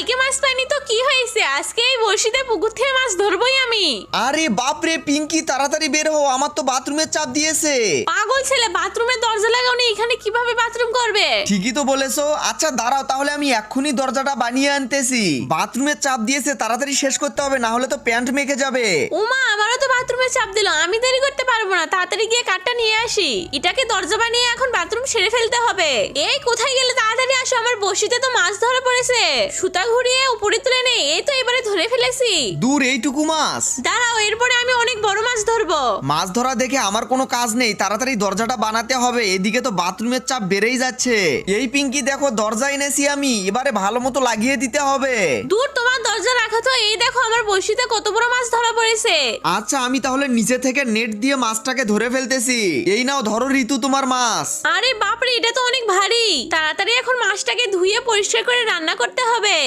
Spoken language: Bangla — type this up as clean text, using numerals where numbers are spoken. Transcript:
কালকে মাছ পাইনি তো কি হয়েছে, আজকে এই বড়শিতে পুকুর থেকে মাছ ধরবই আমি। আরে বাপরে পিঙ্কি, তাড়াতাড়ি বের হও, আমার তো বাথরুমের চাপ দিয়েছে। পাগল ছেলে, বাথরুমের দরজা লাগাওনি, এখানে কিভাবে বাথরুম করবে? ঠিকই তো বলেছো। আচ্ছা দাঁড়াও, তাহলে আমি এক্ষুনি দরজাটা বানিয়ে আনতেছি। বাথরুমের চাপ দিয়েছে, তাড়াতাড়ি শেষ করতে হবে, না হলে তো প্যান্ট মেখে যাবে। ওমা, আমারও তো বাথরুমে চাপ দিল, আমি দেরি করতে পারবো না, তাড়াতাড়ি গিয়ে কাঠটা নিয়ে আসি। এটাকে দরজা বানিয়ে এখন বাথরুম সেরে ফেলতে হবে। এই কোথায় গেলে, তাড়াতাড়ি আসো, আমার বড়শিতে তো মাছ ধরা পড়েছে। সুতা ঘুরিয়ে উপরে তুলে নেই, এই তো এবারে ধরে ফেলেছি। দূর, এইটুকু মাছ? দাঁড়াও, এরপরে আমি অনেক বড় মাছ ধরবো। মাছ ধরা দেখে আমার কোনো কাজ নেই, তাড়াতাড়ি দরজাটা বানাতে হবে, এদিকে তো বাথরুমের চাপ বেড়েই যাচ্ছে। এই পিঙ্কি দেখো, দরজা এনেছি আমি, এবারে ভালো মতো লাগিয়ে দিতে হবে। দূর, তোমার দরজা রাখা তো, এই দেখো আমার বড়শিতে কত বড় মাছ ধরা পড়েছে। আচ্ছা, আমি তাহলে নিচে থেকে নেট দিয়ে মাছটাকে ধরে ফেলতেছি। এই নাও, ধরো ঋতু তোমার মাছ। আরে বাপরে, এটা তো অনেক ভারী। তাড়াতাড়ি এখন মাছটাকে ধুয়ে পরিষ্কার করে রান্না করতে হবে।